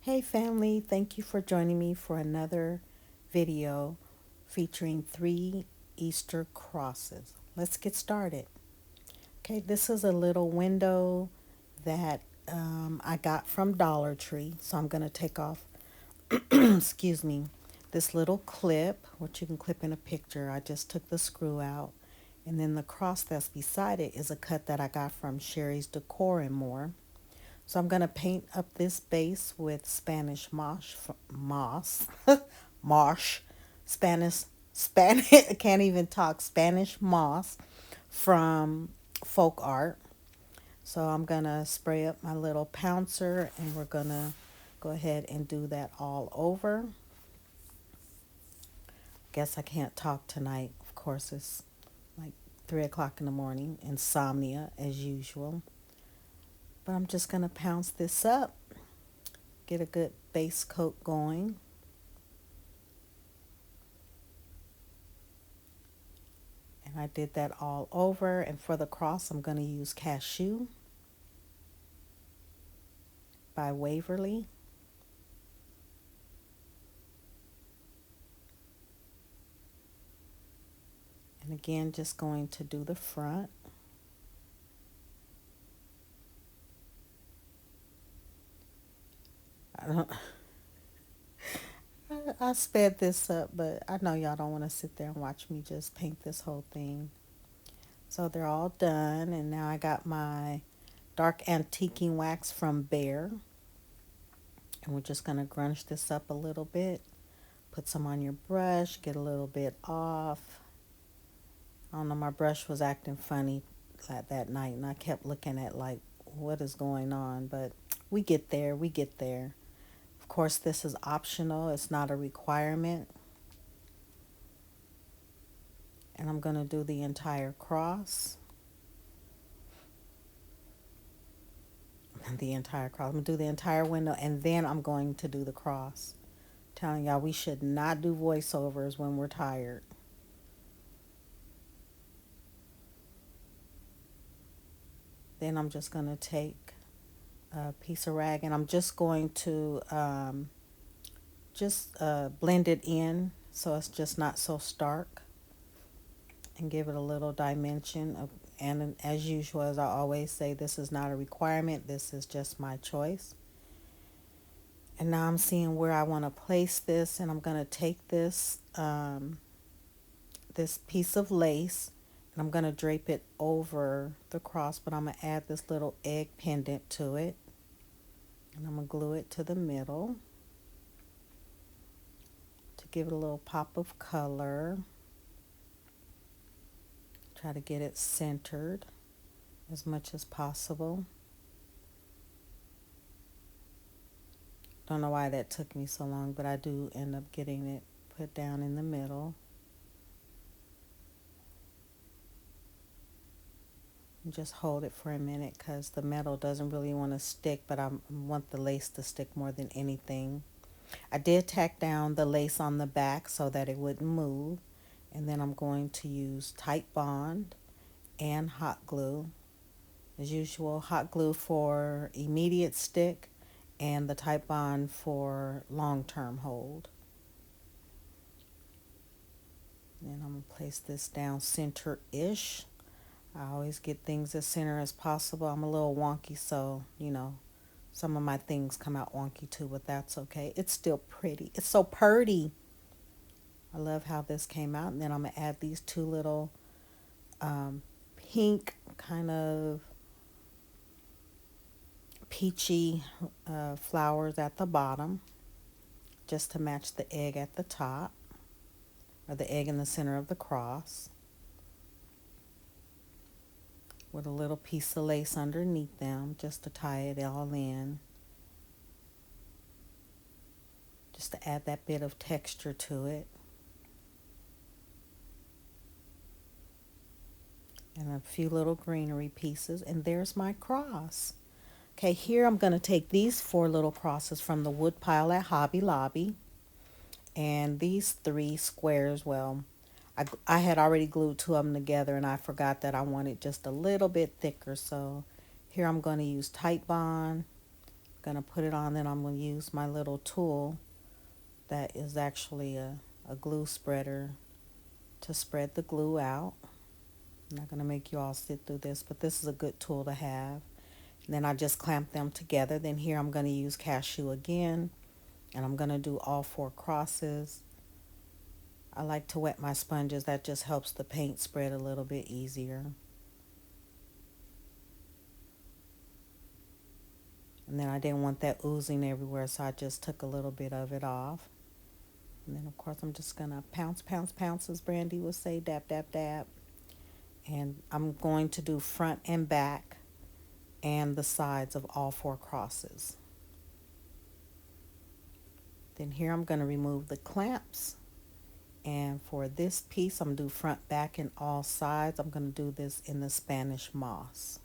Hey family, thank you for joining me for another video featuring 3 Easter crosses. Let's get started. Okay, this is a little window that I got from Dollar Tree. So I'm going to take off, excuse me, this little clip, which you can clip in a picture. I just took the screw out. And then the cross that's beside it is a cut that I got from Sherry's Decor and More. So I'm going to paint up this base with Spanish marsh, Spanish, I can't even talk, Spanish moss from Folk Art. So I'm going to spray up my little pouncer and we're going to go ahead and do that all over. Guess I can't talk tonight. Of course, it's like 3 o'clock in the morning, insomnia as usual. But I'm just going to pounce this up. Get a good base coat going. And I did that all over. And for the cross, I'm going to use Cashew by Waverly. And again, just going to do the front. I don't. I sped this up, but I know y'all don't want to sit there and watch me just paint this whole thing. So they're all done, and now I got my dark antiquing wax from Bear. And we're just going to grunge this up a little bit. Put some on your brush, get a little bit off. I don't know, my brush was acting funny that night, and I kept looking at like, what is going on? But we get there, we get there. Of course, this is optional. It's not a requirement. And I'm going to do the entire cross. The entire cross. I'm going to do the entire window, and then I'm going to do the cross. Telling y'all we should not do voiceovers when we're tired. Then I'm just going to take a piece of rag, and I'm just going to blend it in so it's just not so stark, and give it a little dimension of, and as usual, as I always say, this is not a requirement, this is just my choice. And now I'm seeing where I want to place this, and I'm going to take this this piece of lace, and I'm going to drape it over the cross, but I'm going to add this little egg pendant to it, and I'm going to glue it to the middle to give it a little pop of color. Try to get it centered as much as possible. Don't know why that took me so long, but I do end up getting it put down in the middle. And just hold it for a minute because the metal doesn't really want to stick, but I want the lace to stick more than anything. I did tack down the lace on the back so that it wouldn't move. And then I'm going to use Titebond and hot glue. As usual, hot glue for immediate stick and the Titebond for long-term hold. Then I'm going to place this down center-ish. I always get things as center as possible. I'm a little wonky, so, you know, some of my things come out wonky too, but that's okay. It's still pretty. It's so pretty. I love how this came out. And then I'm going to add these 2 little pink kind of peachy flowers at the bottom, just to match the egg at the top, or the egg in the center of the cross, with a little piece of lace underneath them just to tie it all in, just to add that bit of texture to it. And a few little greenery pieces, and there's my cross. Okay, here I'm going to take these 4 little crosses from the wood pile at Hobby Lobby, and these 3 squares, well, I had already glued 2 of them together, and I forgot that I wanted just a little bit thicker, so here I'm going to use Titebond Gonna put it on, then I'm gonna use my little tool that is actually a glue spreader to spread the glue out. I'm not gonna make you all sit through this, but this is a good tool to have. And then I just clamp them together. Then here I'm gonna use cashew again, and I'm gonna do all four crosses. I like to wet my sponges. That just helps the paint spread a little bit easier. And then I didn't want that oozing everywhere, so I just took a little bit of it off. And then, of course, I'm just going to pounce, pounce, pounce, as Brandy would say, dab, dab, dab. And I'm going to do front and back and the sides of all four crosses. Then here I'm going to remove the clamps. And for this piece, I'm going to do front, back, and all sides. I'm going to do this in the Spanish moss.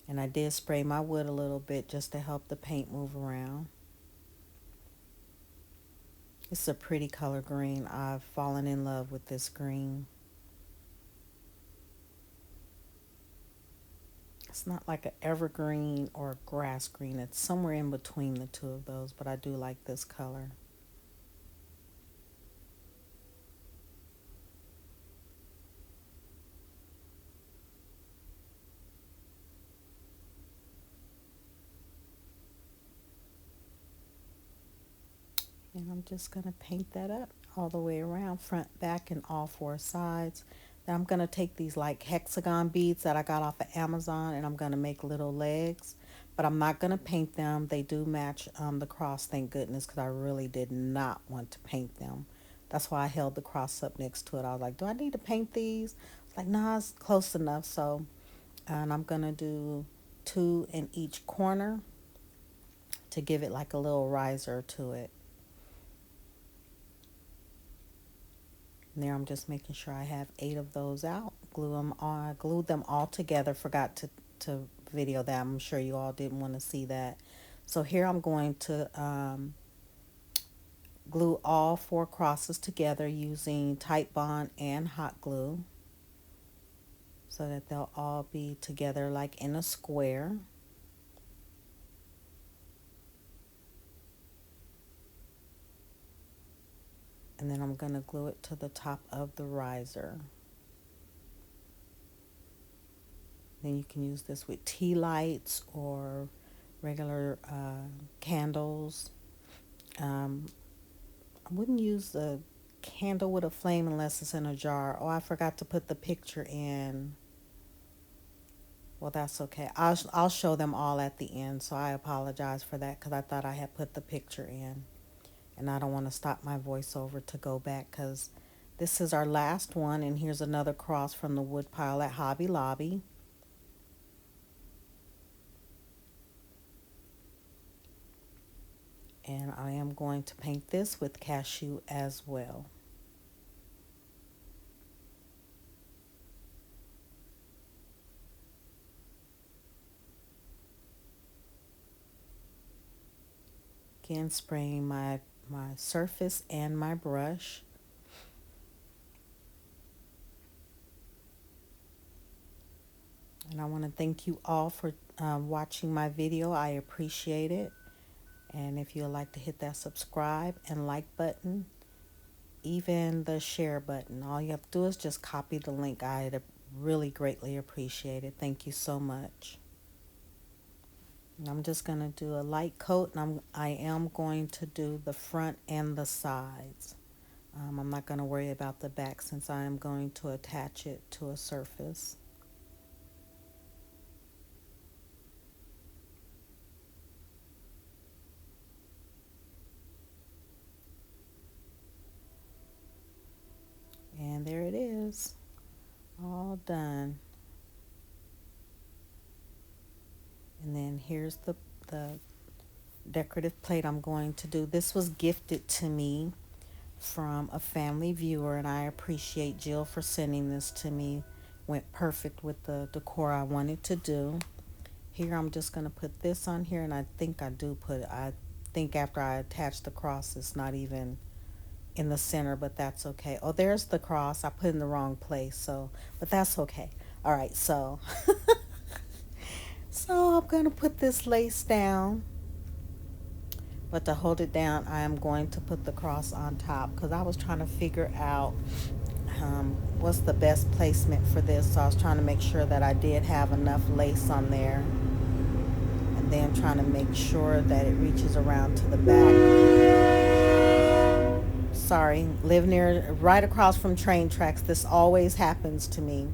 And I did spray my wood a little bit just to help the paint move around. It's a pretty color green. I've fallen in love with this green. It's not like an evergreen or a grass green. It's somewhere in between the two of those, but I do like this color. And I'm just going to paint that up all the way around, front, back, and all four sides. Then I'm going to take these like hexagon beads that I got off of Amazon, and I'm going to make little legs. But I'm not going to paint them. They do match the cross, thank goodness, because I really did not want to paint them. That's why I held the cross up next to it. I was like, do I need to paint these? It's like, nah, it's close enough. So, and I'm going to do 2 in each corner to give it like a little riser to it. And there I'm just making sure I have 8 of those out. Glued them all together. Forgot to video that. I'm sure you all didn't want to see that. So here I'm going to glue all 4 crosses together using Tite Bond and hot glue so that they'll all be together like in a square. And then I'm going to glue it to the top of the riser. Then you can use this with tea lights or regular candles. I wouldn't use a candle with a flame unless it's in a jar. Oh, I forgot to put the picture in. Well, that's okay. I'll show them all at the end, so I apologize for that because I thought I had put the picture in. And I don't want to stop my voiceover to go back because this is our last one. And here's another cross from the wood pile at Hobby Lobby. And I am going to paint this with cashew as well. Again, spraying my surface and my brush. And I want to thank you all for watching my video. I appreciate it. And if you'd like to hit that subscribe and like button, even the share button, all you have to do is just copy the link. I'd really greatly appreciate it. Thank you so much. And I'm just going to do a light coat, and I am going to do the front and the sides. I'm not going to worry about the back since I am going to attach it to a surface. And there it is, all done. And then here's the decorative plate I'm going to do. This was gifted to me from a family viewer, and I appreciate Jill for sending this to me. Went perfect with the decor I wanted to do. Here I'm just going to put this on here, and I think I think after I attach the cross, it's not even in the center, but that's okay. Oh, there's the cross. I put it in the wrong place, so, but that's okay. All right, so So I'm going to put this lace down. But to hold it down, I am going to put the cross on top because I was trying to figure out what's the best placement for this. So I was trying to make sure that I did have enough lace on there. And then trying to make sure that it reaches around to the back. Sorry, live right across from train tracks. This always happens to me.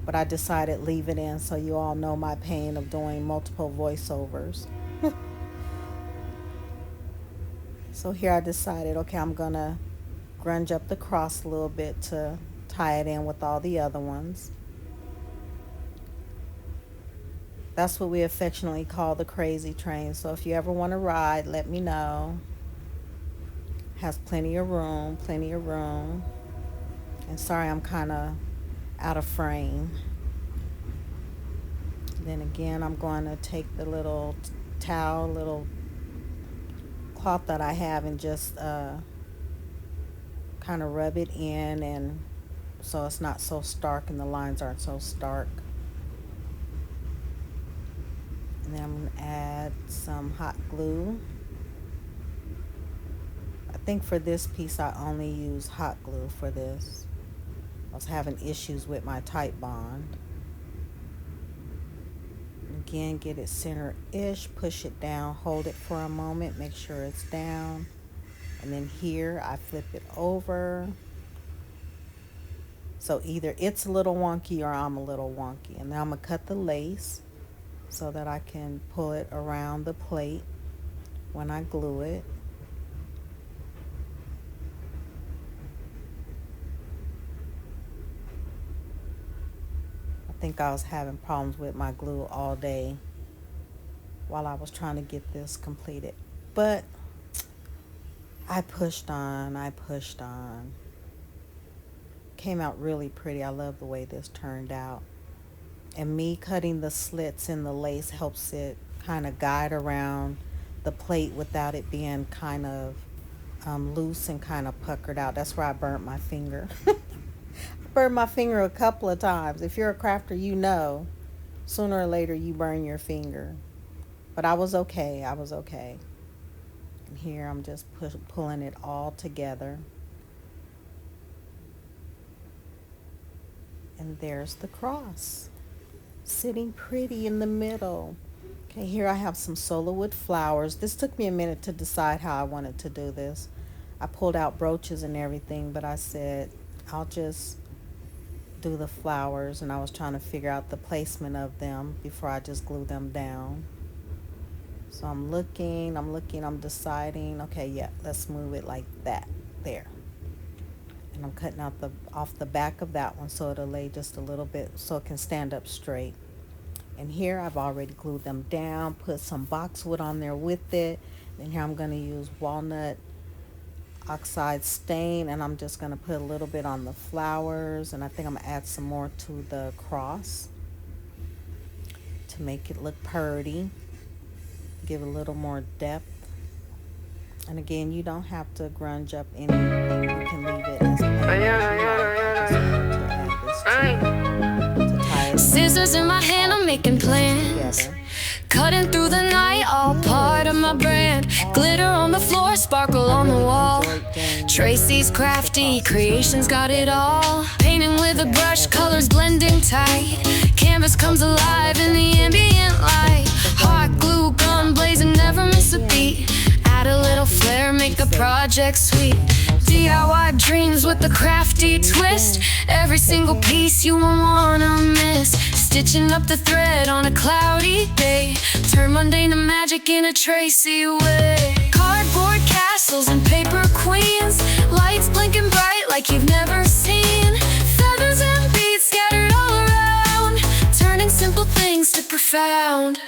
But I decided leave it in so you all know my pain of doing multiple voiceovers. So here I decided, okay, I'm going to grunge up the cross a little bit to tie it in with all the other ones. That's what we affectionately call the crazy train. So if you ever want to ride, let me know. Has plenty of room, plenty of room. And sorry, I'm kind of out of frame. Then again, I'm going to take the little towel, little cloth that I have and just kind of rub it in, and so it's not so stark and the lines aren't so stark. And then I'm going to add some hot glue. I think for this piece I only use hot glue for this. I was having issues with my Tite Bond. Again, get it center-ish, push it down, hold it for a moment, make sure it's down. And then here I flip it over. So either it's a little wonky or I'm a little wonky. And now I'm going to cut the lace so that I can pull it around the plate when I glue it. I think I was having problems with my glue all day while I was trying to get this completed. But I pushed on. Came out really pretty. I love the way this turned out. And me cutting the slits in the lace helps it kind of guide around the plate without it being kind of loose and kind of puckered out. That's where I burnt my finger. Burned my finger a couple of times. If you're a crafter, you know sooner or later you burn your finger. But I was okay. And here I'm just pulling it all together. And there's the cross sitting pretty in the middle. Okay, here I have some solo wood flowers. This took me a minute to decide how I wanted to do this. I pulled out brooches and everything, but I said I'll just do the flowers, and I was trying to figure out the placement of them before I just glue them down. So I'm looking, I'm deciding, okay, yeah, let's move it like that, there. And I'm cutting out off the back of that one so it'll lay just a little bit so it can stand up straight. And here I've already glued them down, put some boxwood on there with it. And here I'm going to use walnut oxide stain, and I'm just going to put a little bit on the flowers, and I think I'm going to add some more to the cross to make it look pretty, give it a little more depth. And again, you don't have to grunge up anything, you can leave it as plain as you like. To tie it. Scissors in my hand, I'm making plans. Cutting through the night, all part of my brand. Glitter on the floor, sparkle on the wall. Tracy's crafty creations got it all. Painting with a brush, colors blending tight. Canvas comes alive in the ambient light. Hot glue gun blazing, never miss a beat. Add a little flair, make the project sweet. DIY dreams with the crafty twist. Every single piece you won't wanna miss. Stitching up the thread on a cloudy day. Turn mundane to magic in a Tracy way. Cardboard castles and paper queens. Lights blinking bright like you've never seen. Feathers and beads scattered all around. Turning simple things to profound.